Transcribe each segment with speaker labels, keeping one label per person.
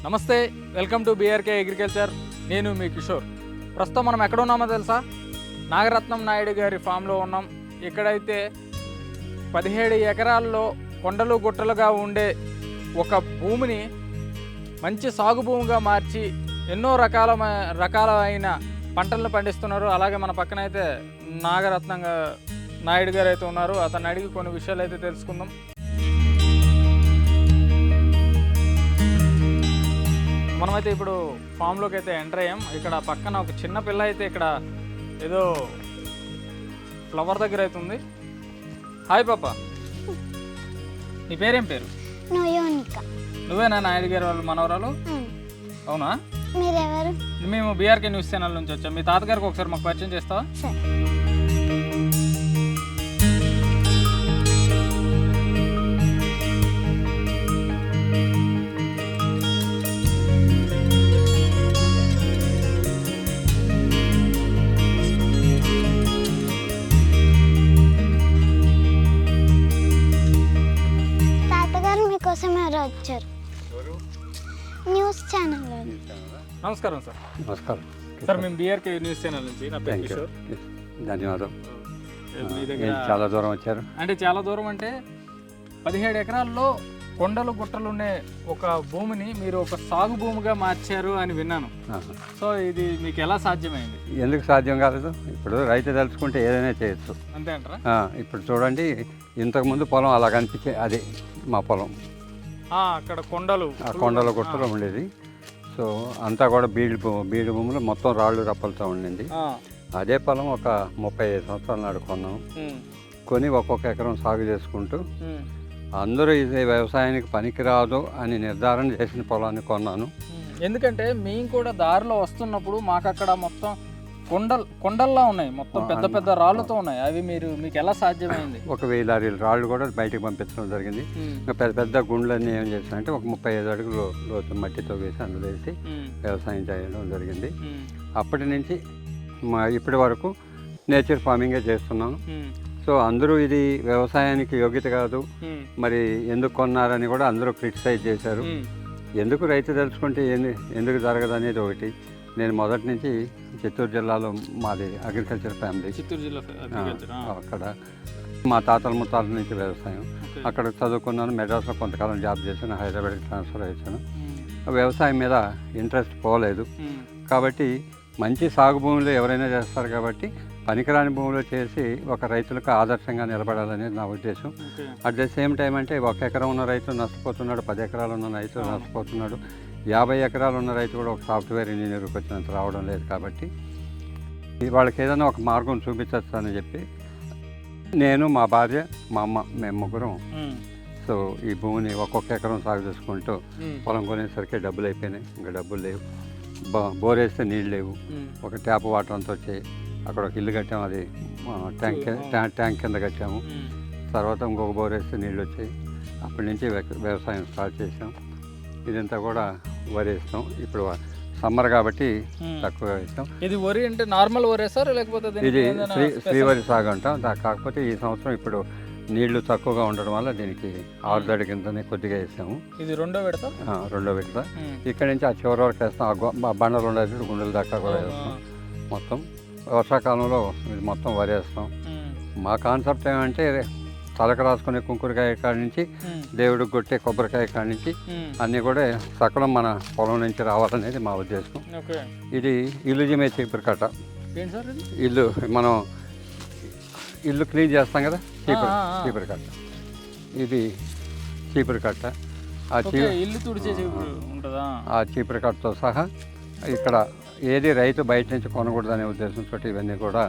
Speaker 1: నమస్తే, welcome to BRK agriculture. నేను మీ కిషోర్. ప్రస్తుతం మనం ఎక్కడ ఉన్నామో తెలుసా? నాగరత్నం నాయుడు గారి ఫామ్లో ఉన్నాం. ఇక్కడైతే 17 ఎకరాల్లో కొండలు గుట్టలుగా ఉండే ఒక భూమిని మంచి సాగు భూమిగా మార్చి ఎన్నో రకాలైన పంటలను పండిస్తున్నారు. అలాగే మన పక్కన అయితే నాగరత్నం నాయుడు గారు అయితే ఉన్నారు. అతన్ని అడిగి కొన్ని విషయాలు అయితే తెలుసుకుందాం. మనమైతే ఇప్పుడు ఫామ్లోకి అయితే ఎంటర్ అయ్యాం. ఇక్కడ పక్కన ఒక చిన్న పిల్ల అయితే ఇక్కడ ఏదో ఫ్లవర్ దగ్గర అయితే ఉంది. హాయ్ పాప, నీ పేరేం పేరు? నువ్వేనా నాయుడు గారు వాళ్ళు మనవరాలు? అవునా?
Speaker 2: మీరెవరు?
Speaker 1: మేము బీఆర్కే న్యూస్ ఛానల్ నుంచి వచ్చాం. మీ తాతగారికి ఒకసారి మాకు పరిచయం చేస్తావా?
Speaker 2: తాతగారు మీకోసం ఎవరు వచ్చారు? News channel.
Speaker 1: నమస్కారం సార్.
Speaker 3: నమస్కారం
Speaker 1: సార్, మేము బీఆర్కే న్యూస్ ఛానల్ నుంచి. నా పేరు కిషోర్.
Speaker 3: ధన్యవాదం.
Speaker 1: మీ దగ్గర
Speaker 3: చాలా దూరం వచ్చారు
Speaker 1: అంటే చాలా దూరం అంటే 17 ఎకరాల్లో కొండలు గుట్టలు ఉండే ఒక భూమిని మీరు ఒక సాగు భూమిగా మార్చారు అని విన్నాను. సో ఇది మీకు ఎలా సాధ్యమైంది?
Speaker 3: ఎందుకు సాధ్యం కాలేదు? ఇప్పుడు రైతు తలుచుకుంటే ఏదైనా చేయొచ్చు,
Speaker 1: అంతే అంటారా?
Speaker 3: ఇప్పుడు చూడండి, ఇంతకుముందు పొలం అలా కనిపించే అదే మా పొలం.
Speaker 1: అక్కడ కొండలు
Speaker 3: ఆ కొండల గుట్టలో ఉండేది. సో అంతా కూడా బీడు భూములు మొత్తం రాళ్ళు రప్పలతో ఉండింది. అదే పొలం ఒక 35 సంవత్సరాల నాడు కొన్నాం. కొని ఒక్కొక్క ఎకరం సాగు చేసుకుంటూ అందరూ ఇది వ్యవసాయానికి పనికిరాదు అని నిర్ధారణ చేసిన పొలాన్ని కొన్నాను.
Speaker 1: ఎందుకంటే మేము కూడా దారిలో వస్తున్నప్పుడు మాకు అక్కడ మొత్తం కొండల్లా ఉన్నాయి, మొత్తం పెద్ద పెద్ద రాళ్ళతో ఉన్నాయి. అవి మీకు ఎలా సాధ్యమైంది?
Speaker 3: 1000 లారీలు రాళ్ళు కూడా బయటకు పంపించడం జరిగింది. పెద్ద పెద్ద గుండ్లన్నీ ఏం చేస్తానంటే ఒక 35 అడుగులు లోతు మట్టితో వేసి అందులో వేసి వ్యవసాయం చేయడం జరిగింది. అప్పటి నుంచి ఇప్పటి వరకు నేచర్ ఫార్మింగే చేస్తున్నాను. సో అందరూ ఇది వ్యవసాయానికి యోగ్యత కాదు, మరి ఎందుకు కొన్నారని కూడా అందరూ క్రిటిసైజ్ చేశారు. ఎందుకు రైతు తెలుసుకుంటే ఎందుకు జరగదు అనేది ఒకటి. నేను మొదటి నుంచి చిత్తూరు జిల్లాలో మాది అగ్రికల్చర్ ఫ్యామిలీ.
Speaker 1: చిత్తూరు జిల్లా
Speaker 3: అక్కడ మా తాతల ముత్తాల నుంచి వ్యవసాయం. అక్కడ చదువుకున్నాను. మెడ్రాస్లో కొంతకాలం జాబ్ చేశాను. హైదరాబాద్కి ట్రాన్స్ఫర్ అయ్యాను. వ్యవసాయం మీద ఇంట్రెస్ట్ పోలేదు. కాబట్టి మంచి సాగు భూములు ఎవరైనా చేస్తారు కాబట్టి పనికిరాని భూములు చేసి ఒక రైతులకు ఆదర్శంగా నిలబడాలనేది నా ఉద్దేశం. అట్ ద సేమ్ టైం అంటే 1 ఎకరం ఉన్న రైతు నష్టపోతున్నాడు, 10 ఎకరాలు ఉన్న రైతు నష్టపోతున్నాడు, 50 ఎకరాలు ఉన్న రైతు కూడా ఒక సాఫ్ట్వేర్ ఇంజనీర్కి వచ్చినంత రావడం లేదు. కాబట్టి వాళ్ళకి ఏదైనా ఒక మార్గం చూపించచ్చు అని చెప్పి నేను, మా భార్య, మా అమ్మ, మేము ముగ్గురం సో ఈ భూమిని ఒక్కొక్క ఎకరం సాగు చేసుకుంటూ పొలం కొనేసరికి డబ్బులు అయిపోయినాయి. ఇంకా డబ్బులు లేవు. బోర్ వేస్తే నీళ్ళు లేవు. ఒక ట్యాప్ వాటర్ అంతా వచ్చాయి. అక్కడ ఒక ఇల్లు కట్టాము, అది ట్యాంక్ కింద కట్టాము. తర్వాత ఇంకొక బోర్ వేస్తే నీళ్ళు వచ్చాయి. అప్పటి నుంచి వ్యవసాయం స్టార్ట్ చేసాం. ఇదంతా కూడా వరి వేస్తాం. ఇప్పుడు సమ్మర్ కాబట్టి తక్కువ వేస్తాం.
Speaker 1: ఇది వరి అంటే నార్మల్ వరి సార్, లేకపోతే
Speaker 3: ఇది శ్రీవరి సాగు అంటాం. కాకపోతే ఈ సంవత్సరం ఇప్పుడు నీళ్లు తక్కువగా ఉండడం వల్ల దీనికి 6 దడి కిందనే కొద్దిగా వేసాము.
Speaker 1: ఇది రెండో విడత.
Speaker 3: ఇక్కడి నుంచి ఆ చివరి వరకు వేస్తాం. ఆ బండలు ఉండేది గుండెల దాకా కూడా వేస్తాం. మొత్తం వర్షాకాలంలో ఇది మొత్తం వరి వేస్తాం. మా కాన్సెప్ట్ ఏమంటే తలకు రాసుకునే కుంకుడుకాయ కాడి నుంచి దేవుడికి కొట్టే కొబ్బరికాయ కాడి నుంచి అన్నీ కూడా సకలం మన పొలం నుంచి రావాలనేది మా ఉద్దేశం. ఇది ఇల్లు చీపురు కట్ట. ఇల్లు మనం ఇల్లు క్లీన్ చేస్తాం కదా, చీపురు కట్ట. ఇది చీపురు కట్ట. ఆ చీపురు కట్టతో సహా ఇక్కడ ఏది రైతు బయట నుంచి కొనకూడదనే ఉద్దేశంతో ఇవన్నీ కూడా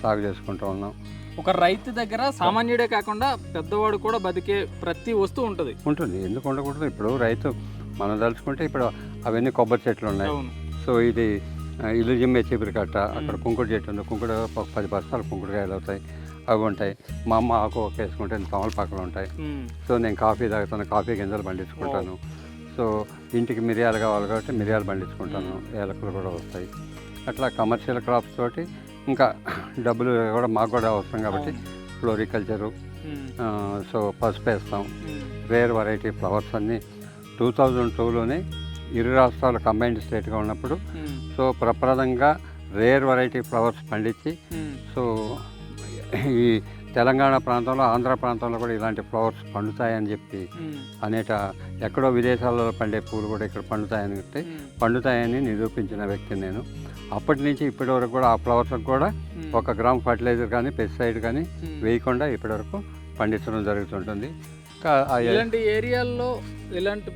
Speaker 3: సాగు చేసుకుంటూ ఉన్నాం.
Speaker 1: ఒక రైతు దగ్గర సామాన్యుడే కాకుండా పెద్దవాడు కూడా బతికే ప్రతి వస్తువు ఉంటుంది.
Speaker 3: ఎందుకు ఉండకూడదు? ఇప్పుడు రైతు మనం తలుచుకుంటే ఇప్పుడు అవన్నీ కొబ్బరి చెట్లు ఉన్నాయి. సో ఇది ఇల్లు జిమ్మే చీపురు కట్ట. అక్కడ కుంకుడు చెట్టు ఉంది. కుంకుడు 10 బస్తాలు కుంకుడుకాయలు అవుతాయి. అవి ఉంటాయి. మా అమ్మ ఆకు ఒక వేసుకుంటే తమలపాకులు ఉంటాయి. సో నేను కాఫీ తాగుతాను, కాఫీ గింజలు పండించుకుంటాను. సో ఇంటికి మిరియాలు కావాలి కాబట్టి మిరియాలు పండించుకుంటాను. ఏలకులు కూడా వస్తాయి. అట్లా కమర్షియల్ క్రాప్స్ తోటి ఇంకా డబ్బులు కూడా మాకు కూడా అవసరం కాబట్టి ఫ్లోరికల్చరు, సో పసుపు వేస్తాం. రేర్ వెరైటీ ఫ్లవర్స్ అన్నీ 2002లోనే ఇరు రాష్ట్రాలు కంబైన్డ్ స్టేట్గా ఉన్నప్పుడు సో ప్రప్రదంగా రేర్ వెరైటీ ఫ్లవర్స్ పండించి సో ఈ తెలంగాణ ప్రాంతంలో ఆంధ్ర ప్రాంతంలో కూడా ఇలాంటి ఫ్లవర్స్ పండుతాయని చెప్పి అనేక ఎక్కడో విదేశాలలో పండే పూలు కూడా ఇక్కడ పండుతాయని నిరూపించిన వ్యక్తిని నేను. అప్పటి నుంచి ఇప్పటి వరకు కూడా ఆ ఫ్లవర్స్కి కూడా 1 గ్రామ్ ఫర్టిలైజర్ కానీ పెస్టిసైడ్ కానీ వేయకుండా ఇప్పటి వరకు పండించడం జరుగుతుంటుంది.
Speaker 1: ఇలాంటి ఏరియాల్లో ఇలాంటి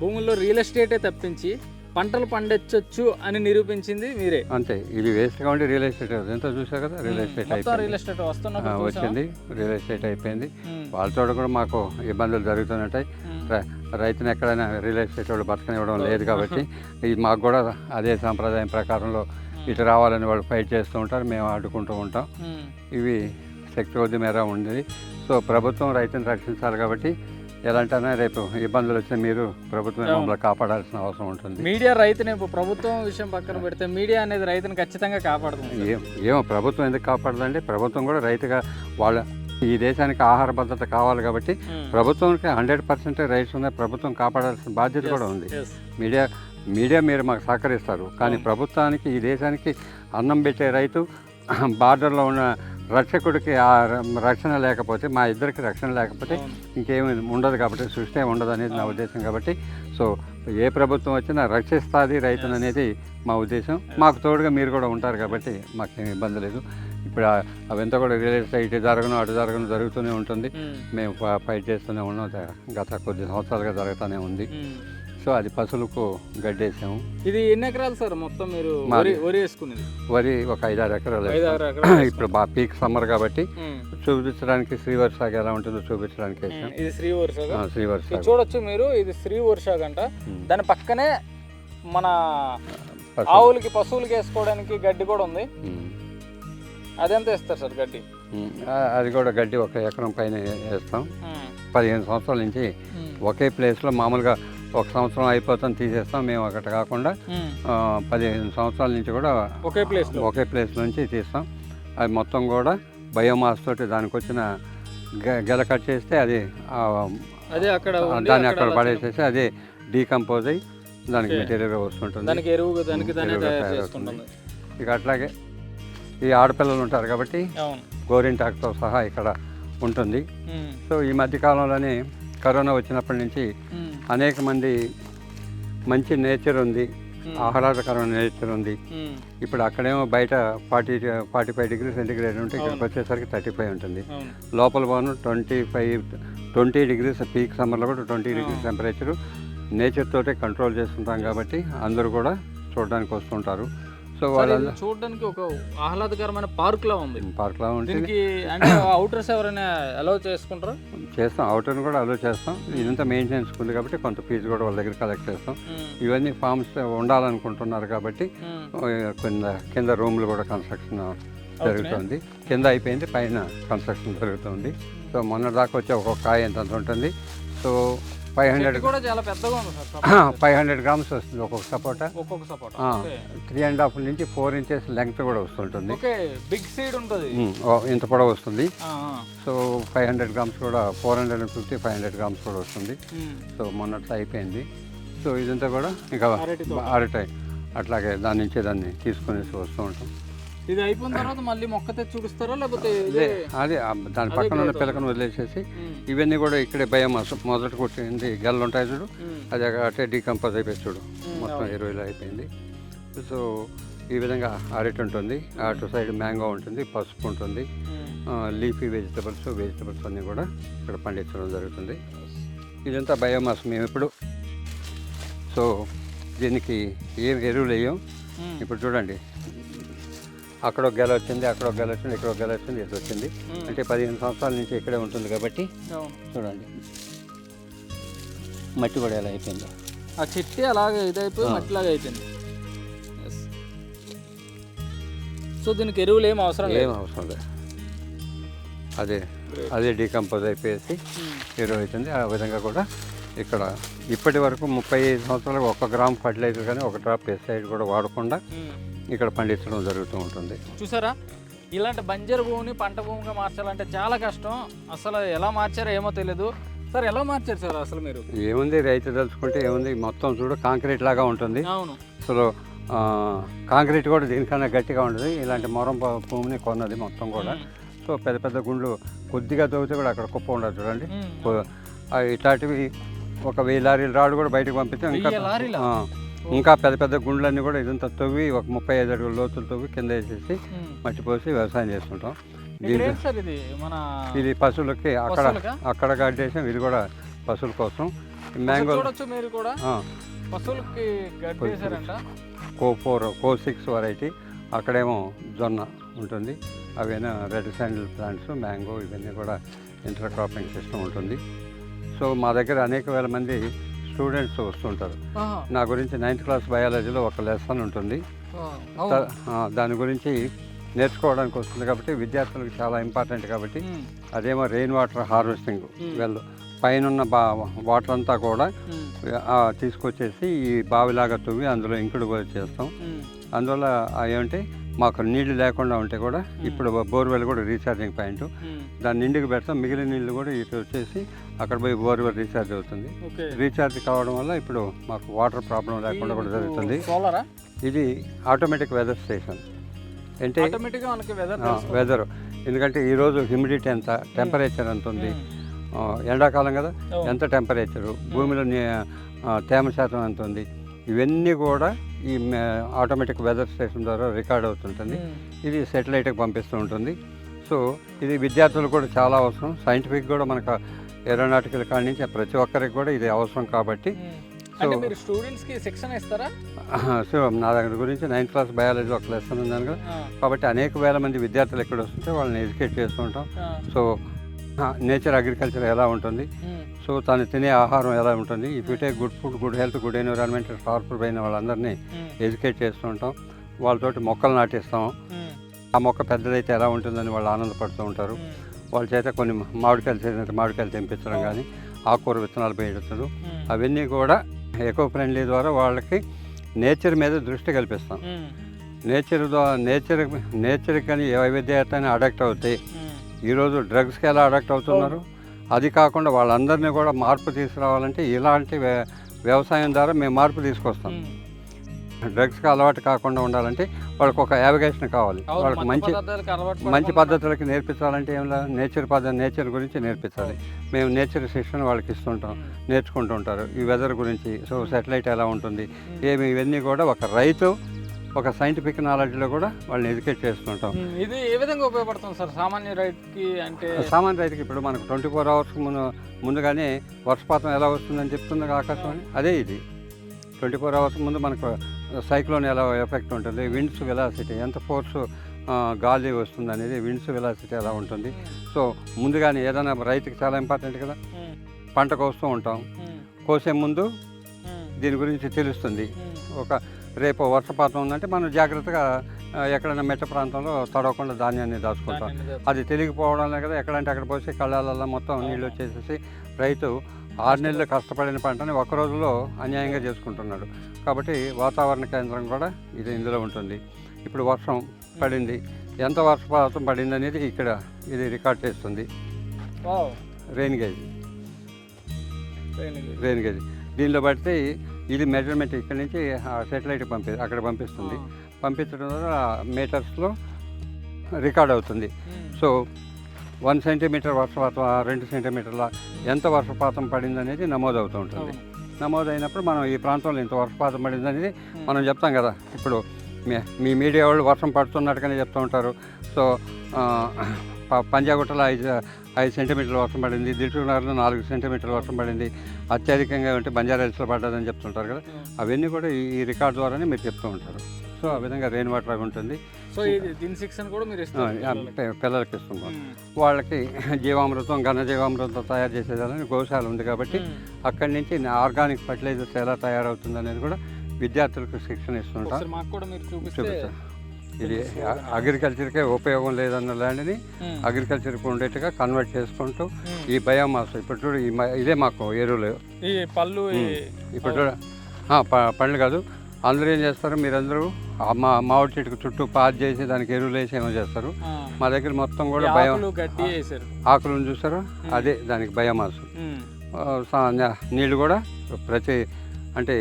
Speaker 1: భూముల్లో రియల్ ఎస్టేటే తప్పించి పంటలు పండించవచ్చు అని నిరూపించింది మీరే.
Speaker 3: అంతే, ఇది వేస్ట్గా ఉండి రియల్ ఎస్టేట్ ఎంత చూసా కదా, రియల్ ఎస్టేట్ వచ్చింది, రియల్ ఎస్టేట్ అయిపోయింది. వాళ్ళతో కూడా మాకు ఇబ్బందులు జరుగుతుంటాయి. రైతుని ఎక్కడైనా రియల్ ఎస్టేట్ వాళ్ళు బతకనివ్వడం లేదు కాబట్టి ఇది మాకు కూడా అదే సాంప్రదాయం ప్రకారంలో ఇటు రావాలని వాళ్ళు ఫైట్ చేస్తూ ఉంటారు, మేము ఆడుకుంటూ ఉంటాం. ఇవి శక్తి కొద్ది మేర ఉంది. సో ప్రభుత్వం రైతుని రక్షించాలి కాబట్టి ఎలాంటైనా రేపు ఇబ్బందులు వచ్చినా మీరు ప్రభుత్వం మమ్మల్ని కాపాడాల్సిన అవసరం ఉంటుంది.
Speaker 1: మీడియా రైతుని ప్రభుత్వం విషయం పక్కన పెడితే మీడియా అనేది రైతుని ఖచ్చితంగా కాపాడుతుంది.
Speaker 3: ఏమో ప్రభుత్వం ఎందుకు కాపాడదండి, ప్రభుత్వం కూడా రైతుగా వాళ్ళ ఈ దేశానికి ఆహార భద్రత కావాలి కాబట్టి ప్రభుత్వానికి 100% రైట్స్ ఉన్నాయి, ప్రభుత్వం కాపాడాల్సిన బాధ్యత కూడా ఉంది. మీడియా మీరు మాకు సహకరిస్తారు, కానీ ప్రభుత్వానికి ఈ దేశానికి అన్నం పెట్టే రైతు బార్డర్లో ఉన్న రక్షకుడికి ఆ రక్షణ లేకపోతే, మా ఇద్దరికి రక్షణ లేకపోతే ఇంకేమి ఉండదు కాబట్టి, సృష్టి ఉండదు అనేది నా ఉద్దేశం. కాబట్టి సో ఏ ప్రభుత్వం వచ్చినా రక్షిస్తుంది రైతును అనేది మా ఉద్దేశం. మాకు తోడుగా మీరు కూడా ఉంటారు కాబట్టి మాకేం ఇబ్బంది లేదు. ఇప్పుడు అవంతా కూడా రియల్ ఎస్టేట్ జరగను అటు జరగను జరుగుతూనే ఉంటుంది. మేము ఫైట్ చేస్తూనే ఉన్నాం, గత కొద్ది సంవత్సరాలుగా జరుగుతూనే ఉంది. సో అది పశువులకు గడ్డేసాము.
Speaker 1: ఇది ఎన్ని ఎకరాలు సార్ మొత్తం మీరు వరి వేసుకునేది?
Speaker 3: వరి ఒక 5-6 ఎకరాలు. ఇప్పుడు బాగా పీక్ సమ్మర్ కాబట్టి చూపించడానికి శ్రీవర్ష ఎలా ఉంటుందో చూపించడానికి వేసాం.
Speaker 1: ఇది
Speaker 3: శ్రీవర్ష
Speaker 1: చూడొచ్చు మీరు, ఇది శ్రీవర్ష గంట. దాని పక్కనే మన ఆవులకి పశువులకి వేసుకోవడానికి గడ్డి కూడా ఉంది. అదెంత వేస్తారు సార్ గడ్డి?
Speaker 3: అది కూడా గడ్డి 1 ఎకరం పైన వేస్తాం. 15 సంవత్సరాల నుంచి ఒకే ప్లేస్లో మామూలుగా 1 సంవత్సరం అయిపోతాం తీసేస్తాం. మేము ఒకటి కాకుండా 15 సంవత్సరాల నుంచి కూడా ఒకే ప్లేస్ నుంచి తీస్తాం. అది మొత్తం కూడా బయోమాస్ తోటి దానికి వచ్చిన గెల కట్ చేస్తే అది దాన్ని అక్కడ పడేసేసి అదే డీకంపోజ్ అయ్యి దానికి మెటీరియల్గా వస్తుంటుంది, ఇక అట్లాగే ఈ ఆడపిల్లలు ఉంటారు కాబట్టి గోరింటాకుతో సహా ఇక్కడ ఉంటుంది. సో ఈ మధ్యకాలంలోనే కరోనా వచ్చినప్పటి నుంచి అనేక మంది మంచి నేచర్ ఉంది, ఆహ్లాదకరమైన నేచర్ ఉంది. ఇప్పుడు అక్కడేమో బయట 45 డిగ్రీ సెంటిగ్రేడ్ ఉంటే ఇక్కడికి వచ్చేసరికి 35 ఉంటుంది. లోపల పోను 20 డిగ్రీస్ పీక్ సమ్మర్లో కూడా 20 డిగ్రీస్ టెంపరేచరు నేచర్ తోటే కంట్రోల్ చేసుకుంటాం కాబట్టి అందరూ కూడా చూడడానికి వస్తుంటారు. సో వాళ్ళ
Speaker 1: చూడడానికి ఒక ఆహ్లాదకరమైన పార్క్ లా ఉంది.
Speaker 3: ఉంటుంది.
Speaker 1: అంటే అవుటర్స్ ఎవరైనా అలౌ చేసుకుంటారా?
Speaker 3: చేస్తాం, అవుటర్ని కూడా అలౌ చేస్తాం. ఇదంతా మెయింటెనెన్స్ ఉంది కాబట్టి కొంత ఫీజు కూడా వాళ్ళ దగ్గర కలెక్ట్ చేస్తాం. ఇవన్నీ ఫార్మ్స్ ఉండాలనుకుంటున్నారు కాబట్టి కింద రూమ్లు కూడా కన్స్ట్రక్షన్ జరుగుతుంది. కింద అయిపోయింది, పైన కన్స్ట్రక్షన్ జరుగుతుంది. సో మొన్న దాకా వచ్చే ఒక్కొక్క కాయ ఎంత ఉంటుంది. సో 500 గ్రామ్స్ వస్తుంది ఒక్కొక్క సపోటా. 3.5 నుంచి 4 ఇంచెస్ లెంగ్త్ కూడా వస్తుంటుంది.
Speaker 1: బిగ్ సీడ్ ఉంటుంది,
Speaker 3: ఇంత కూడా వస్తుంది. సో 500 గ్రామ్స్ కూడా 450-500 గ్రామ్స్ కూడా వస్తుంది. సో మొన్నట్లో అయిపోయింది. సో ఇదంతా కూడా ఇంకా అరటాయి అట్లాగే దాని నుంచి దాన్ని తీసుకొని వస్తూ ఉంటాం.
Speaker 1: ఇది అయిపోయిన తర్వాత మళ్ళీ మొక్క తెచ్చి చూపిస్తారా లేకపోతే
Speaker 3: అదే దాని పక్కన ఉన్న పిలకను వదిలేసేసి ఇవన్నీ కూడా ఇక్కడే బయోమాస్ మొదట కొట్టింది గెలలు ఉంటాయి చూడు, అది అటే డీకంపోజ్ అయిపోయి చూడు మొత్తం 20 అయిపోయింది. సో ఈ విధంగా అరటి ఉంటుంది, అటు సైడ్ మ్యాంగో ఉంటుంది, పసుపు ఉంటుంది, లీఫీ వెజిటబుల్స్ అన్నీ కూడా ఇక్కడ పండించడం జరుగుతుంది. ఇదంతా బయోమాస్ మేము ఇప్పుడు. సో దీనికి ఏం ఎరువులు వేయం. ఇప్పుడు చూడండి, అక్కడ ఒక గెల వచ్చింది, అక్కడ ఒక గెల వచ్చింది, ఇక్కడ ఒక గెల వచ్చింది, ఇది వచ్చింది. అంటే 15 సంవత్సరాల నుంచి ఇక్కడే ఉంటుంది కాబట్టి చూడండి మట్టి కూడా ఎలా అయిపోయిందో,
Speaker 1: ఆ చెట్టు అలాగే ఇదైపోయి మట్టిలాగా అయిపోయింది. సో దీనికి ఎరువులు ఏం అవసరం లేదు.
Speaker 3: అదే డీకంపోజ్ అయిపోయేసి ఎరువు అవుతుంది. ఆ విధంగా కూడా ఇక్కడ ఇప్పటి వరకు 35 సంవత్సరాలకు 1 గ్రామ్ ఫర్టిలైజర్ కానీ 1 డ్రాప్ పెస్టిసైడ్ కూడా వాడకుండా ఇక్కడ పండించడం జరుగుతూ ఉంటుంది.
Speaker 1: చూసారా, ఇలాంటి బంజరు భూమిని పంట భూమిగా మార్చాలంటే చాలా కష్టం. అసలు ఎలా మార్చారో ఏమో తెలియదు. సార్ ఎలా మార్చారు సార్ అసలు మీరు?
Speaker 3: ఏముంది, రైతు తెలుసుకుంటే ఏముంది, మొత్తం చూడు కాంక్రీట్ లాగా ఉంటుంది.
Speaker 1: అవును.
Speaker 3: అసలు కాంక్రీట్ కూడా దీనికన్నా గట్టిగా ఉంటుంది. ఇలాంటి మొరం భూమిని కొన్నది మొత్తం కూడా. సో పెద్ద పెద్ద గుండ్లు కొద్దిగా తవ్వితే కూడా అక్కడ కుప్ప ఉండదు చూడండి. ఇట్లాంటివి ఒక 1000 లారీల రాడు కూడా బయటకు పంపితే ఇంకా పెద్ద పెద్ద గుండ్లన్నీ కూడా ఇదంతా తవ్వి ఒక 35 అడుగుల లోతులు తవ్వి కింద వేసేసి మట్టి పోసి వ్యవసాయం చేస్తుంటాం. ఇది పశువులకి అక్కడ గడ్డేసాం. ఇది కూడా పశువుల కోసం. మ్యాంగో
Speaker 1: మీరు కూడా పశువులకి
Speaker 3: కో6 వెరైటీ. అక్కడేమో జొన్న ఉంటుంది. అవేనా రెడ్ శాండిల్ ప్లాంట్స్, మ్యాంగో, ఇవన్నీ కూడా ఇంటర్ క్రాపింగ్ సిస్టమ్ ఉంటుంది. సో మా దగ్గర అనేక వేల మంది స్టూడెంట్స్ వస్తుంటారు. నా గురించి 9th క్లాస్ బయాలజీలో ఒక లెసన్ ఉంటుంది. దాని గురించి నేర్చుకోవడానికి వస్తుంది కాబట్టి విద్యార్థులకు చాలా ఇంపార్టెంట్ కాబట్టి అదేమో రెయిన్ వాటర్ హార్వెస్టింగ్. వెల్ పైన వాటర్ అంతా కూడా తీసుకొచ్చేసి ఈ బావిలాగా తవ్వి అందులో ఇంకుడు చేస్తాం. అందువల్ల ఏమంటే మాకు నీళ్లు లేకుండా ఉంటే కూడా ఇప్పుడు బోర్వెల్ కూడా రీఛార్జింగ్ పాయింట్, దాన్ని నిండుకు పెడతాం. మిగిలిన నీళ్ళు కూడా ఇటు వచ్చేసి అక్కడ పోయి బోర్వెల్ రీఛార్జ్ అవుతుంది. రీఛార్జ్ కావడం వల్ల ఇప్పుడు మాకు వాటర్ ప్రాబ్లం లేకుండా కూడా జరుగుతుంది. ఇది ఆటోమేటిక్ వెదర్ స్టేషన్. అంటే వెదర్, ఎందుకంటే ఈరోజు హ్యూమిడిటీ ఎంత, టెంపరేచర్ ఎంత ఉంది, ఎండాకాలం కదా ఎంత టెంపరేచరు, భూమిలో తేమ శాతం ఎంత ఉంది, ఇవన్నీ కూడా ఈ ఆటోమేటిక్ వెదర్ స్టేషన్ ద్వారా రికార్డ్ అవుతుంటుంది. ఇది సెటిలైట్కి పంపిస్తూ ఉంటుంది. సో ఇది విద్యార్థులు కూడా చాలా అవసరం. సైంటిఫిక్ కూడా మనకు ఏరోనాటికల్ కాడి నుంచి ప్రతి ఒక్కరికి కూడా ఇది అవసరం కాబట్టి. సో నా దగ్గర గురించి 9th క్లాస్ బయాలజీ ఒక లెసన్ ఉందని కదా, కాబట్టి అనేక వేల మంది విద్యార్థులు ఎక్కడ వస్తుంటే వాళ్ళని ఎడ్యుకేట్ చేస్తూ ఉంటాం. సో నేచర్ అగ్రికల్చర్ ఎలా ఉంటుంది, సో తను తినే ఆహారం ఎలా ఉంటుంది, if you take good food, good health, good environment, sharp అయిన వాళ్ళందరినీ ఎడ్యుకేట్ చేస్తూ ఉంటాం. వాళ్ళతోటి మొక్కలు నాటిస్తాం. ఆ మొక్క పెద్దదైతే ఎలా ఉంటుందని వాళ్ళు ఆనందపడుతూ ఉంటారు. వాళ్ళ చేత కొన్ని మామిడికాయలు తెంపించడం కానీ, ఆకుకూర విత్తనాలు వేయించడం, అవన్నీ కూడా ఎకో ఫ్రెండ్లీ ద్వారా వాళ్ళకి నేచర్ మీద దృష్టి కల్పిస్తాం. నేచర్ కానీ వైవిధ్యతని అడాప్ట్ అవుతాయి. ఈరోజు డ్రగ్స్కి ఎలా అడాప్ట్ అవుతున్నారు, అది కాకుండా వాళ్ళందరినీ కూడా మార్పు తీసుకురావాలంటే ఇలాంటి వ్యవసాయం ద్వారా మేము మార్పు తీసుకొస్తాం. డ్రగ్స్కి అలవాటు కాకుండా ఉండాలంటే వాళ్ళకి ఒక యావిగేషన్ కావాలి. వాళ్ళకి మంచి పద్ధతులకి నేర్పించాలంటే ఏమిలా నేచర్ గురించి నేర్పించాలి. మేము నేచర్ శిక్షణ వాళ్ళకి ఇస్తుంటాం, నేర్చుకుంటూ ఉంటారు ఈ వెదర్ గురించి. సో సాటిలైట్ ఎలా ఉంటుంది, ఇవన్నీ కూడా ఒక రైతు ఒక సైంటిఫిక్ నాలెడ్జ్లో కూడా వాళ్ళని ఎడ్యుకేట్ చేస్తుంటాం.
Speaker 1: ఇది ఏ విధంగా ఉపయోగపడుతుంది సార్ సామాన్య రైతుకి? అంటే
Speaker 3: సామాన్య రైతుకి ఇప్పుడు మనకు 24 hours ముందుగానే వర్షపాతం ఎలా వస్తుందని చెప్తుంది ఆకాశవాణి. అదే ఇది 24 hours ముందు మనకు సైక్లోన్ ఎలా ఎఫెక్ట్ ఉంటుంది, విండ్స్ వెలాసిటీ ఎంత ఫోర్స్ గాలి వస్తుంది అనేది, విండ్స్ వెలాసిటీ ఎలా ఉంటుంది. సో ముందుగానే ఏదైనా రైతుకి చాలా ఇంపార్టెంట్ కదా. పంట కోస్తూ ఉంటాం, కోసే ముందు దీని గురించి తెలుస్తుంది. రేపు వర్షపాతం ఉందంటే మనం జాగ్రత్తగా ఎక్కడైనా మెట్ట ప్రాంతంలో తడవకుండా ధాన్యాన్ని దాచుకుంటాం. అది తెలియకపోవడంలే కదా, ఎక్కడంటే అక్కడ పోసి కళ్ళాలలో మొత్తం నీళ్ళు వచ్చేసేసి రైతు 6 నెలలు కష్టపడిన పంటని ఒక రోజులో అన్యాయంగా చేసుకుంటున్నాడు. కాబట్టి వాతావరణ కేంద్రం కూడా ఇది ఇందులో ఉంటుంది. ఇప్పుడు వర్షం పడింది, ఎంత వర్షపాతం పడింది అనేది ఇక్కడ ఇది రికార్డ్ చేస్తుంది. రెయిన్ గేజ్ దీనిలో బట్టి ఇది మెజర్మెంట్ ఇక్కడి నుంచి సెటిలైట్ అక్కడ పంపిస్తుంది. పంపించడం ద్వారా మీటర్స్లో రికార్డ్ అవుతుంది. సో 1 సెంటీమీటర్ వర్షపాతం, 2 సెంటీమీటర్ల ఎంత వర్షపాతం పడింది అనేది నమోదు అవుతూ ఉంటుంది. నమోదైనప్పుడు మనం ఈ ప్రాంతంలో ఇంత వర్షపాతం పడింది అనేది మనం చెప్తాం కదా. ఇప్పుడు మీ మీడియా వాళ్ళు వర్షం పడుతున్నట్టుగానే చెప్తూ ఉంటారు. సో పంజాగుట్టలో 5 సెంటీమీటర్ల వర్షం పడింది, దిల్సుఖ్నగర్లో 4 సెంటీమీటర్ల వర్షం పడింది, అత్యధికంగా ఉంటే బంజారాహిల్స్లో పడ్డదని చెప్తుంటారు కదా. అవన్నీ కూడా ఈ రికార్డ్ ద్వారానే మీరు చెప్తూ ఉంటారు. సో ఆ విధంగా రెయిన్ వాటర్ ఉంటుంది.
Speaker 1: సో దీని శిక్షణ కూడా మీరు
Speaker 3: పిల్లలకి ఇస్తుంటాం. వాళ్ళకి జీవామృతం, ఘన జీవామృతం తయారు చేసేదాలని గోశాల ఉంది కాబట్టి అక్కడి నుంచి ఆర్గానిక్ ఫర్టిలైజర్స్ ఎలా తయారవుతుంది అనేది కూడా విద్యార్థులకు శిక్షణ ఇస్తుంటాం. చూపిస్తాం. ఇది అగ్రికల్చర్కే ఉపయోగం లేదన్న ల్యాండ్ని అగ్రికల్చర్కి ఉండేట్టుగా కన్వర్ట్ చేసుకుంటూ ఈ బయోమాస్ ఇప్పుడు చూడు ఇదే మాకు ఎరువులు. ఇప్పుడు చూడ పండ్లు కాదు, అందరూ ఏం చేస్తారు, మీరందరూ మామిడి చెట్టుకు చుట్టూ పాజ్ చేసి దానికి ఎరువులు వేసి ఏమో చేస్తారు. మా దగ్గర మొత్తం కూడా ఆకులను చూసారు, అదే దానికి బయోమాస్. నీళ్ళు కూడా ప్రతి అంటే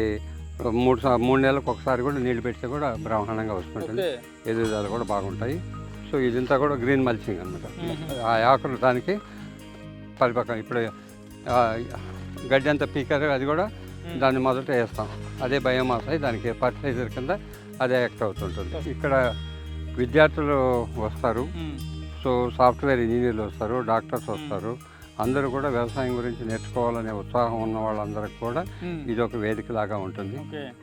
Speaker 3: 3 నెలలకు ఒకసారి కూడా నీళ్ళు పెడితే కూడా బ్రహ్మాండంగా వస్తుంటుంది. ఎదుగుదల కూడా బాగుంటాయి. సో ఇదంతా కూడా గ్రీన్ మల్చింగ్ అనమాట. ఆ ఆకులు దానికి పరిపక్వం. ఇప్పుడు గడ్డి అంతా పీకారు, అది కూడా దాన్ని మొదట వేస్తాం. అదే బయోమాస్ అయి దానికి ఫర్టిలైజర్ కింద అదే యాక్ట్ అవుతుంటుంది. ఇక్కడ విద్యార్థులు వస్తారు, సో సాఫ్ట్వేర్ ఇంజనీర్లు వస్తారు, డాక్టర్స్ వస్తారు. అందరూ కూడా వ్యవసాయం గురించి నేర్చుకోవాలనే ఉత్సాహం ఉన్న వాళ్ళందరికీ కూడా ఇది ఒక వేదిక లాగా ఉంటుంది.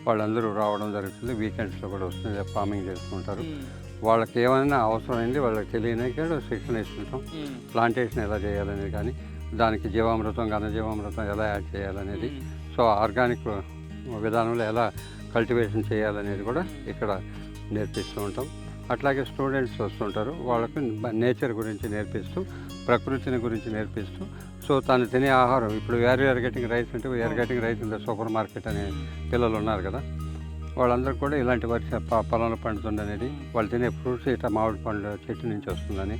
Speaker 3: వాళ్ళందరూ రావడం జరుగుతుంది. వీకెండ్స్లో కూడా వస్తుంది, ఫార్మింగ్ చేసుకుంటారు. వాళ్ళకి ఏమైనా అవసరమైంది వాళ్ళకి తెలియని కూడా శిక్షణ ఇస్తుంటాం. ప్లాంటేషన్ ఎలా చేయాలనేది కానీ, దానికి జీవామృతం ఘనజీవామృతం ఎలా యాడ్ చేయాలనేది, సో ఆర్గానిక్ విధానంలో ఎలా కల్టివేషన్ చేయాలనేది కూడా ఇక్కడ నేర్పిస్తూ ఉంటాం. అట్లాగే స్టూడెంట్స్ వస్తుంటారు, వాళ్ళకు నేచర్ గురించి నేర్పిస్తూ, ప్రకృతిని గురించి నేర్పిస్తూ, సో తను తినే ఆహారం ఇప్పుడు వీఆర్ గెటింగ్ రైస్ అంటే we are getting rice in the supermarket అనే పిల్లలు ఉన్నారు కదా, వాళ్ళందరూ కూడా ఇలాంటి పొలంలో పండుతుంది అనేది, వాళ్ళు తినే ఫ్రూట్స్ ఇట్లా మామిడి పండ్ల చెట్టు నుంచి వస్తుందని,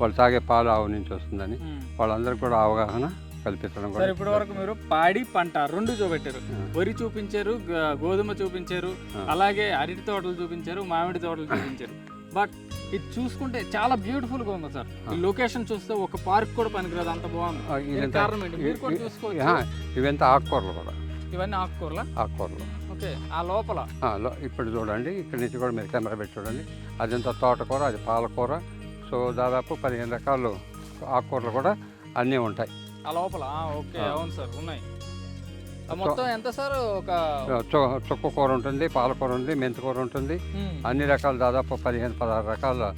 Speaker 3: వాళ్ళు తాగే పాలు ఆవు నుంచి వస్తుందని వాళ్ళందరికీ కూడా అవగాహన కల్పించడం.
Speaker 1: సార్ ఇప్పటి వరకు మీరు పాడి పంట 2 చూపెట్టారు. వరి చూపించారు, గోధుమ చూపించారు, అలాగే అరటి తోటలు చూపించారు, మామిడి తోటలు చూపించారు. బట్ ఇది చూసుకుంటే చాలా బ్యూటిఫుల్గా ఉంది సార్. ఈ లొకేషన్ చూస్తే ఒక పార్క్ కూడా పనికిరాదు, అంత బాగుంది. కారణం ఏంటి? మీరు కూడా చూసుకోవచ్చు.
Speaker 3: ఇవంతా ఆకుకూరలు కూడా.
Speaker 1: ఇవన్నీ ఆకుకూరలు. ఓకే. ఆ లోపల
Speaker 3: ఇప్పుడు చూడండి, ఇక్కడ నుంచి కూడా మీరు కెమెరా పెట్టి చూడండి, అదంతా తోటకూర, అది పాలకూర. సో దాదాపు 15 రకాలు ఆకుకూరలు కూడా అన్నీ ఉంటాయి
Speaker 1: ఆ లోపల. ఓకే, అవును సార్, ఉన్నాయి. మొత్తం ఎంత సార్? ఒక
Speaker 3: చుక్క కూర ఉంటుంది, పాలకూర ఉంది, మెంతికూర ఉంటుంది, అన్ని రకాలు దాదాపు 15-16 రకాల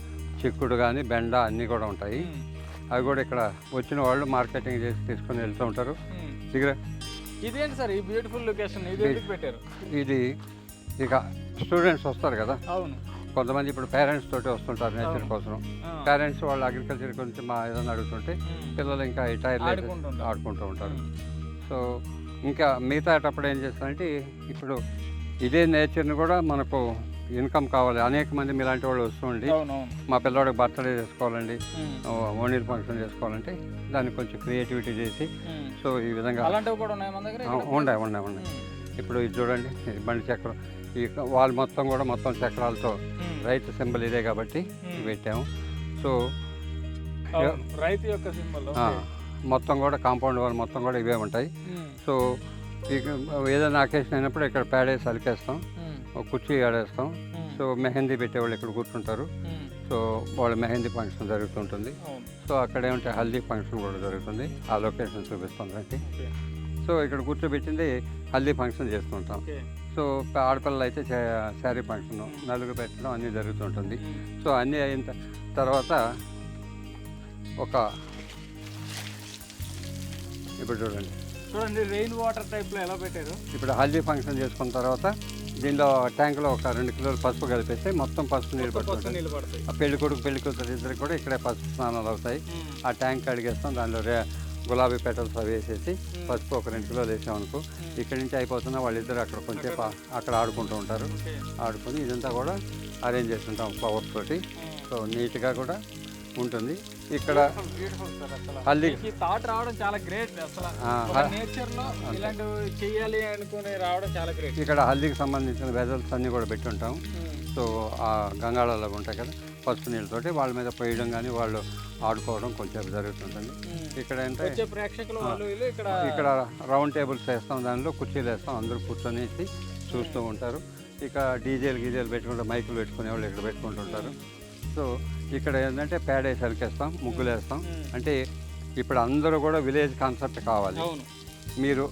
Speaker 3: చిక్కుడు కానీ బెండ అన్నీ కూడా ఉంటాయి. అవి కూడా ఇక్కడ వచ్చిన వాళ్ళు మార్కెటింగ్ చేసి తీసుకొని వెళ్తూ ఉంటారు. దగ్గర
Speaker 1: ఇదేంటి సార్ ఈ బ్యూటిఫుల్ లొకేషన్? ఇది ఎందుకు పెట్టారు?
Speaker 3: ఇది ఇక స్టూడెంట్స్ వస్తారు కదా,
Speaker 1: అవును,
Speaker 3: కొంతమంది ఇప్పుడు పేరెంట్స్ తోటి వస్తుంటారు నేచర్ కోసం. పేరెంట్స్ వాళ్ళు అగ్రికల్చర్ గురించి ఏదైనా అడుగుతుంటే పిల్లలు ఇంకా ఈ టైర్లు ఆడుకుంటూ ఉంటారు. సో ఇంకా మిగతాటప్పుడు ఏం చేస్తారంటే, ఇప్పుడు ఇదే నేచర్ని కూడా మనకు ఇన్కమ్ కావాలి. అనేక మంది మీలాంటి వాళ్ళు వస్తుండి మా పిల్లవాడికి బర్త్డే చేసుకోవాలండి, ఓణీలు ఫంక్షన్ చేసుకోవాలంటే దాన్ని కొంచెం క్రియేటివిటీ చేసి, సో ఈ విధంగా ఉన్నాయి. ఇప్పుడు ఇది చూడండి, బండి చక్రం, ఈ వాళ్ళు మొత్తం చక్రాలతో రైతు సింబల్ ఇదే కాబట్టి పెట్టాము. సో
Speaker 1: రైతు యొక్క సింబల్
Speaker 3: మొత్తం కూడా కాంపౌండ్ వాళ్ళు మొత్తం కూడా ఇవే ఉంటాయి. సో ఏదైనా అకేషన్ అయినప్పుడు ఇక్కడ పేడేసి అలికేస్తాం, కుర్చీ ఆడేస్తాం. సో మెహందీ పెట్టేవాళ్ళు ఇక్కడ కూర్చుంటారు. సో వాళ్ళ మెహందీ ఫంక్షన్ జరుగుతుంటుంది. సో అక్కడ ఏమంటే హల్దీ ఫంక్షన్ కూడా జరుగుతుంది. ఆ లొకేషన్ చూపిస్తాం రండి. సో ఇక్కడ కూర్చోబెట్టింది హల్దీ ఫంక్షన్ చేస్తుంటాం. సో ఆడపిల్లలు అయితే శారీ ఫంక్షన్, నలుగు పెట్టడం అన్నీ జరుగుతుంటుంది. సో అన్నీ అయిన తర్వాత ఇప్పుడు
Speaker 1: చూడండి రెయిన్ వాటర్ టైప్లో ఎలా పెట్టారు.
Speaker 3: ఇప్పుడు హల్దీ ఫంక్షన్ చేసుకున్న తర్వాత దీనిలో ట్యాంకులో ఒక 2 కిలోలు పసుపు కలిపేస్తే మొత్తం పసుపు నీళ్ళు పడుతుంది. ఆ పెళ్లి కొడుకు పెళ్లి కూతురు ఇద్దరికి కూడా ఇక్కడే పసుపు స్నానాలు అవుతాయి. ఆ ట్యాంక్ కడిగేస్తాం, దానిలో గులాబీ పెటల్స్ అవి వేసేసి పసుపు ఒక 2 కిలోలు వేసామనుకో, ఇక్కడి నుంచి అయిపోతున్నా వాళ్ళిద్దరు అక్కడ కొంచెం అక్కడ ఆడుకుంటూ ఉంటారు. ఆడుకొని ఇదంతా కూడా అరేంజ్ చేస్తుంటాం ఫ్లవర్స్ తోటి. సో నీట్గా కూడా ఉంటుంది. ఇక్కడ హల్దీ
Speaker 1: థాట్ రావడం చాలా గ్రేట్. అసలు నేచర్లో ఇలాంటివి చేయాలి అనుకుని రావడం చాలా గ్రేట్.
Speaker 3: ఇక్కడ హల్దీకి సంబంధించిన వెజల్స్ అన్నీ కూడా పెట్టి ఉంటాం. సో ఆ గంగాళాలు ఉంటాయి కదా, పసుపు నీళ్ళతోటి వాళ్ళ మీద పోయడం కానీ వాళ్ళు ఆడుకోవడం కొంచెం జరుగుతుంటుంది. ఇక్కడ ఏంటంటే ఇక్కడ రౌండ్ టేబుల్స్ వేస్తాం, దానిలో కుర్చీలు వేస్తాం, అందరూ కూర్చొనేసి చూస్తూ ఉంటారు. ఇక గీజేలు పెట్టుకుంటారు, మైకులు పెట్టుకునే వాళ్ళు ఇక్కడ పెట్టుకుంటుంటారు. సో ఇక్కడ ఏంటంటే పేడేసి అలికేస్తాం, ముగ్గులు వేస్తాం. అంటే ఇప్పుడు అందరూ కూడా విలేజ్ కాన్సెప్ట్ కావాలి. మీరు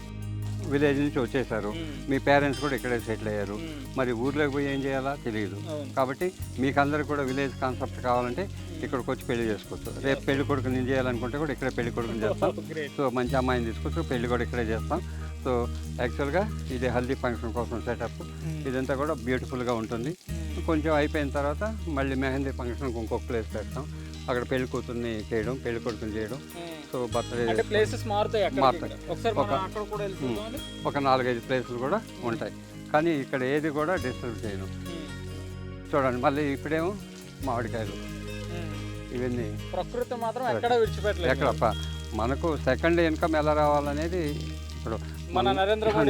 Speaker 3: విలేజ్ నుంచి వచ్చేసారు, మీ పేరెంట్స్ కూడా ఇక్కడే సెటిల్ అయ్యారు, మరి ఊర్లోకి పోయి ఏం చేయాలా తెలియదు. కాబట్టి మీకు అందరికి కూడా విలేజ్ కాన్సెప్ట్ కావాలంటే ఇక్కడికి వచ్చి పెళ్లి చేసుకోవచ్చు. రేపు పెళ్లి కొడుకుని నేను చేయాలనుకుంటే కూడా ఇక్కడే పెళ్లి కొడుకుని చేస్తాం. సో మంచి అమ్మాయిని తీసుకొచ్చి పెళ్లి కూడా ఇక్కడే చేస్తాం. సో యాక్చువల్గా ఇది హల్దీ ఫంక్షన్ కోసం సెటప్. ఇదంతా కూడా బ్యూటిఫుల్గా ఉంటుంది. కొంచెం అయిపోయిన తర్వాత మళ్ళీ మెహందీ ఫంక్షన్కి ఇంకొక ప్లేస్ పెడతాం, అక్కడ పెళ్లి కూతుర్ని చేయడం, పెళ్లి కొడుకుని చేయడం. సో బర్త్డే
Speaker 1: ప్లేసెస్ మారుతాయి.
Speaker 3: ఒక 4-5 ప్లేసులు కూడా ఉంటాయి, కానీ ఇక్కడ ఏది కూడా డిస్టర్బ్ చేయను. చూడండి మళ్ళీ ఇప్పుడేమో మామిడికాయలు, ఇవన్నీ
Speaker 1: ప్రకృతి మాత్రం ఎక్కడ విడిచిపెట్టలేదు.
Speaker 3: ఎక్కడ మనకు సెకండ్ ఇన్కమ్ ఎలా రావాలనేది ఇప్పుడు
Speaker 1: మన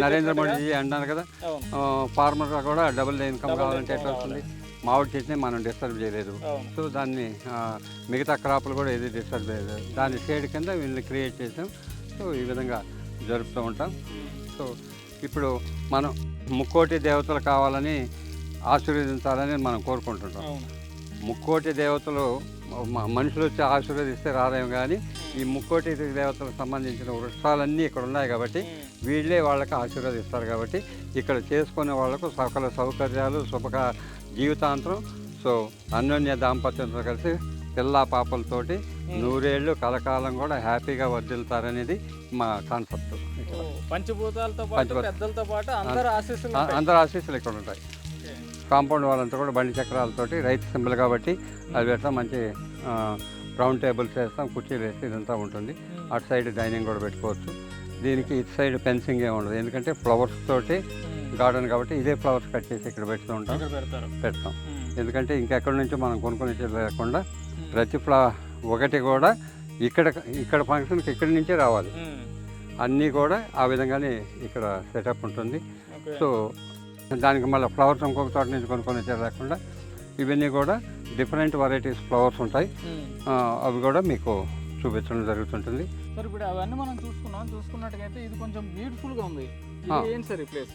Speaker 3: నరేంద్ర మోడీ అన్నారు కదా, ఫార్మర్ కూడా డబుల్ ఇన్కమ్ కావాలంటే ఎట్లా వస్తుంది? మామిడి చెట్టుని మనం డిస్టర్బ్ చేయలేదు, సో దాన్ని మిగతా క్రాప్లు కూడా ఏది డిస్టర్బ్ చేయలేదు, దాని షేడ్ కింద వీళ్ళని క్రియేట్ చేసాం. సో ఈ విధంగా జరుపుతూ ఉంటాం. సో ఇప్పుడు మనం ముక్కోటి దేవతలు కావాలని ఆశీర్వదించాలని మనం కోరుకుంటుంటాం. ముక్కోటి దేవతలు మనుషులు వచ్చి ఆశీర్వదిస్తే రాలేము, కానీ ఈ ముక్కోటి దేవతలకు సంబంధించిన వృక్షాలన్నీ ఇక్కడ ఉన్నాయి కాబట్టి వీళ్ళే వాళ్ళకి ఆశీర్వదిస్తారు. కాబట్టి ఇక్కడ చేసుకునే వాళ్ళకు సకల సౌకర్యాలు జీవితాంతరం సో అన్యోన్య దాంపత్యంతో కలిసి పిల్ల పాపలతోటి 100 ఏళ్ళు కలకాలం కూడా హ్యాపీగా వర్ధిల్తారనేది మా కాన్సెప్ట్.
Speaker 1: పంచభూతాలతో పాటు పెద్దలతో పాటు
Speaker 3: అందరు ఆశీస్సులు ఇక్కడ ఉంటాయి. కాంపౌండ్ వాళ్ళంతా కూడా బండి చక్రాలతోటి రైతు సింబల్ కాబట్టి అది పెట్టా మంచి రౌండ్ టేబుల్స్ వేస్తాం, కుర్చీలు వేసి ఇదంతా ఉంటుంది. అటు సైడ్ డైనింగ్ కూడా పెట్టుకోవచ్చు. దీనికి ఇటు సైడ్ ఫెన్సింగ్ ఏమి ఉండదు, ఎందుకంటే ఫ్లవర్స్ తోటి గార్డెన్ కాబట్టి ఇదే ఫ్లవర్స్ కట్ చేసి ఇక్కడ పెడతాం. ఎందుకంటే ఇంకెక్కడి నుంచో మనం కొనుక్కొని లేకుండా ప్రతి ఒకటి కూడా ఇక్కడ ఫంక్షన్కి ఇక్కడి నుంచే రావాలి. అన్నీ కూడా ఆ విధంగానే ఇక్కడ సెటప్ ఉంటుంది. సో దానికి మళ్ళీ ఫ్లవర్స్ ఇంకొక చోట నుంచి కొనుక్కొని లేకుండా ఇవన్నీ కూడా డిఫరెంట్ వెరైటీస్ ఫ్లవర్స్ ఉంటాయి. అవి కూడా మీకు చూపించడం జరుగుతుంటుంది.
Speaker 1: సార్ ఇప్పుడు అవన్నీ మనం చూసుకున్నట్టుగైతే ఇది కొంచెం బ్యూటిఫుల్గా ఉంది. ఏంటి సార్ ఈ ప్లేస్?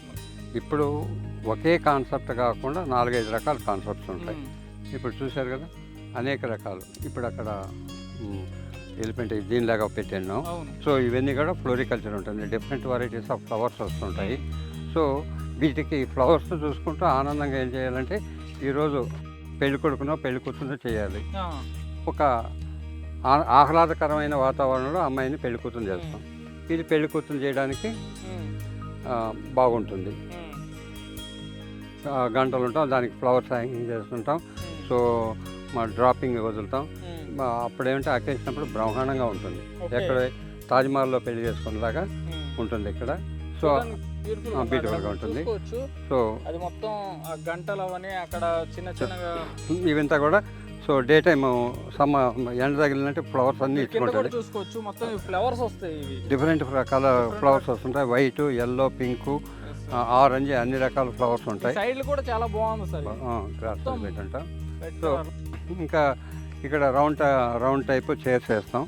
Speaker 3: ఇప్పుడు ఒకే కాన్సెప్ట్ కాకుండా 4-5 రకాల కాన్సెప్ట్స్ ఉంటాయి. ఇప్పుడు చూశారు కదా అనేక రకాలు. ఇప్పుడు అక్కడ ఎలిఫెంట్ దీనిలాగా పెట్టాను. సో ఇవన్నీ కూడా ఫ్లోరికల్చర్ ఉంటుంది. డిఫరెంట్ వెరైటీస్ ఆఫ్ ఫ్లవర్స్ వస్తుంటాయి. సో వీటికి ఫ్లవర్స్ చూసుకుంటూ ఆనందంగా ఏం చేయాలంటే ఈరోజు పెళ్లి కొడుకునో పెళ్లి కూతురునో చేయాలి. ఒక ఆహ్లాదకరమైన వాతావరణంలో అమ్మాయిని పెళ్లి కూతురు చేస్తాం. ఇది పెళ్లి కూతురు చేయడానికి బాగుంటుంది. గంటలు ఉంటాం, దానికి ఫ్లవర్స్ హ్యాంగింగ్ చేస్తుంటాం. సో మా డ్రాపింగ్ వదులుతాం. అప్పుడేమంటే అకేసినప్పుడు బ్రహ్మాండంగా ఉంటుంది. ఎక్కడ తాజ్మహల్లో పెళ్లి చేసుకునేలాగా ఉంటుంది ఇక్కడ. సో బ్యూటిఫుల్గా ఉంటుంది. సో
Speaker 1: అది మొత్తం గంటలు అవన్నీ అక్కడ చిన్నగా
Speaker 3: ఇవంతా కూడా సో డే టైమ్ ఎండ తగిలినట్టు ఫ్లవర్స్ అన్ని ఇచ్చుకుంటారు.
Speaker 1: చూసుకోవచ్చు మొత్తం ఫ్లవర్స్ వస్తాయి.
Speaker 3: డిఫరెంట్ కలర్ ఫ్లవర్స్ వస్తుంటాయి. వైట్, ఎల్లో, పింక్, ఆరెంజ్ అన్ని రకాల ఫ్లవర్స్ ఉంటాయి.
Speaker 1: సైడ్ కూడా చాలా బాగుంది సార్.
Speaker 3: గ్రాస్ పెట్టంటాం. సో ఇంకా ఇక్కడ రౌండ్ టైప్ చైర్స్ వేస్తాం.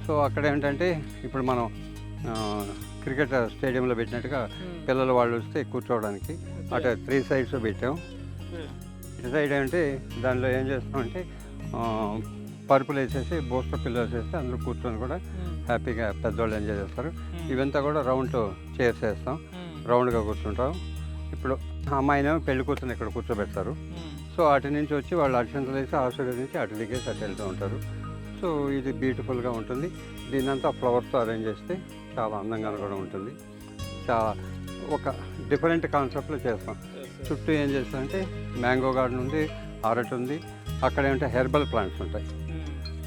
Speaker 3: సో అక్కడ ఏంటంటే ఇప్పుడు మనం క్రికెట్ స్టేడియంలో పెట్టినట్టుగా పిల్లలు వాళ్ళు వస్తే కూర్చోవడానికి అటు 3 సైడ్స్ పెట్టాం. ఇటు సైడ్ అంటే దానిలో ఏం చేస్తామంటే పరుపులు వేసేసి బూస్టర్ పిల్లర్స్ వేస్తే అందులో కూర్చొని కూడా హ్యాపీగా పెద్దవాళ్ళు ఎంజాయ్ చేస్తారు. ఇవంతా కూడా రౌండ్ చైర్స్ వేస్తాం, రౌండ్గా కూర్చుంటాం. ఇప్పుడు అమ్మాయినేమో పెళ్లి కూర్చొని ఇక్కడ కూర్చోబెడతారు. సో అటు నుంచి వచ్చి వాళ్ళు అక్షంతలు వేసి ఆశీర్వదించి అటు దిగేసి అటు వెళ్తూ ఉంటారు. సో ఇది బ్యూటిఫుల్గా ఉంటుంది. దీన్నంతా ఫ్లవర్స్తో అరేంజ్ చేస్తే చాలా అందంగా కూడా ఉంటుంది. చాలా ఒక డిఫరెంట్ కాన్సెప్ట్లో చేస్తాం. చుట్టూ ఏం చేస్తామంటే మ్యాంగో గార్డెన్ ఉంది, అరటి ఉంది. అక్కడ ఏమంటే హెర్బల్ ప్లాంట్స్ ఉంటాయి.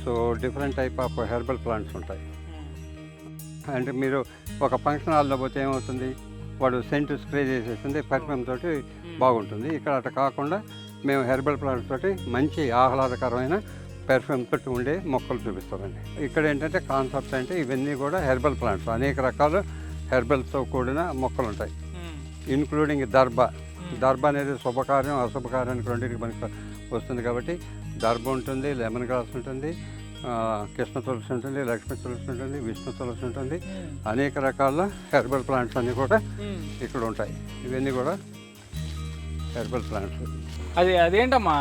Speaker 3: So different type of herbal plants ఉంటాయి. అంటే మీరు ఒక ఫంక్షన్ హాల్లో పోతే ఏమవుతుంది, వాడు సెంట్ స్ప్రే చేసేస్తుంది, పర్ఫ్యూమ్ తోటి బాగుంటుంది. ఇక్కడ అట్లా కాకుండా మేము హెర్బల్ ప్లాంట్స్ తోటి మంచి ఆహ్లాదకరమైన పెర్ఫ్యూమ్ తోటి ఉండే మొక్కలు చూపిస్తామండి. ఇక్కడ ఏంటంటే కాన్సెప్ట్ అంటే ఇవన్నీ కూడా హెర్బల్ ప్లాంట్స్, అనేక రకాల హెర్బల్తో కూడిన మొక్కలు ఉంటాయి. ఇన్క్లూడింగ్ దర్భ అనేది శుభకార్యం అశుభకార్యానికి రెండింటికి మనకి వస్తుంది కాబట్టి దర్భ ఉంటుంది, లెమన్ గ్రాస్ ఉంటుంది, కృష్ణ తులసి ఉంటుంది, లక్ష్మీ తులసి ఉంటుంది, విష్ణు తులసి ఉంటుంది. అనేక రకాల హెర్బల్ ప్లాంట్స్ అన్నీ కూడా ఇక్కడ ఉంటాయి. ఇవన్నీ కూడా హెర్బల్ ప్లాంట్స్.
Speaker 1: అదేంటమ్మా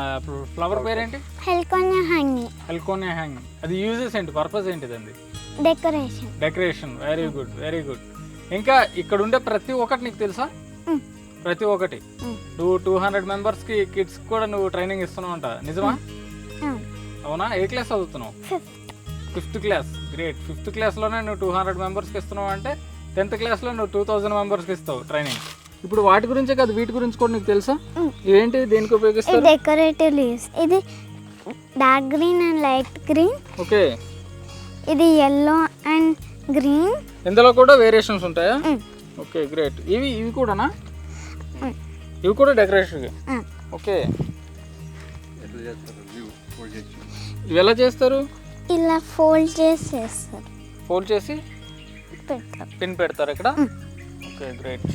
Speaker 1: ఫ్లవర్ పేరేంటి?
Speaker 2: Heliconia hanging.
Speaker 1: అది యూజెస్ ఏంటి, పర్పస్ ఏంటిది? అండి డెకరేషన్. Very good. ఇంకా ఇక్కడ ఉండే ప్రతి ఒక్కటి నీకు తెలుసా? ప్రతి ఒక్కటి. నువ్వు 200 మెంబర్స్కి కిడ్స్ కూడా నువ్వు ట్రైనింగ్ ఇస్తున్నావు అంట, నిజమా? అవునా? ఏ క్లాస్ చదువుతున్నావు? 5th class. గ్రేట్. 5th క్లాస్లోనే నువ్వు 200 మెంబర్స్కి ఇస్తున్నావు అంటే 10th క్లాస్లో నువ్వు 2000 మెంబర్స్కి ఇస్తావు ట్రైనింగ్. ఇప్పుడు వాటి గురించే కాదు, వీటి గురించి కూడా నీకు తెలుసా? ఇదేంటి, దేనికి ఉపయోగిస్తారు?
Speaker 2: Decorative leaves. ఇది dark green and light green.
Speaker 1: Okay.
Speaker 2: ఇది yellow అండ్ గ్రీన్.
Speaker 1: ఇందులో కూడా వేరియేషన్స్ ఉంటాయా? Okay, great. ఇవి కూడానా? ఇవి కూడా డెకరేషన్. ఓకే.
Speaker 3: ఎట్లా చేస్తారు?
Speaker 1: ఇవి ఎలా చేస్తారు?
Speaker 2: ఇలా ఫోల్డ్ చేసి చేస్తారు.
Speaker 1: ఫోల్డ్ చేసి
Speaker 2: పెడతాం.
Speaker 1: పిన్ పెడతారు ఇక్కడ. Okay great.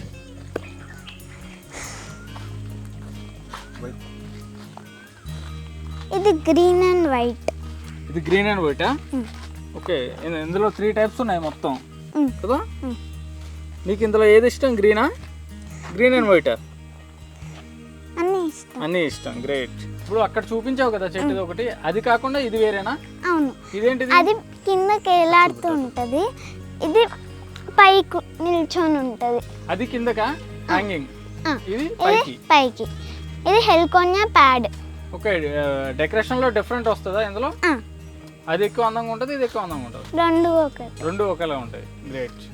Speaker 2: ఇది గ్రీన్ అండ్ వైట్.
Speaker 1: ఇది గ్రీన్ అండ్ వైటా? ఓకే, ఇందులో 3 టైప్స్ ఉన్నాయి మొత్తం కదా? నీకు ఇందులో ఏది ఇష్టం, గ్రీనా, గ్రీన్ అండ్ వైటా?
Speaker 2: అన్నీ ఇష్టం.
Speaker 1: అన్నీ ఇష్టం. గ్రేట్. ఇప్పుడు అక్కడ చూపించావు కదా చెట్టుది ఒకటి, అది కాకుండా ఇది వేరేనా?
Speaker 2: అవును,
Speaker 1: ఇదేంటిది?
Speaker 2: అది కిందకి వేలాడుతూ ఉంటుంది, ఇది పైకి నిల్చొని ఉంటుంది.
Speaker 1: అది కిందకా హ్యాంగింగ్, ఇది
Speaker 2: ఇది
Speaker 1: పైకి.
Speaker 2: పైకి. ఇది హెల్కోనియా ప్యాడ్.
Speaker 1: ఓకే, డెకరేషన్లో డిఫరెంట్ వస్తుందా ఇందులో? అది ఎక్కువ అందంగా ఉంటుంది, ఇది ఎక్కువ అందంగా ఉంటుంది?
Speaker 2: రెండు ఒకటి.
Speaker 1: రెండు ఒకేలా ఉంటాయి. గ్రేట్.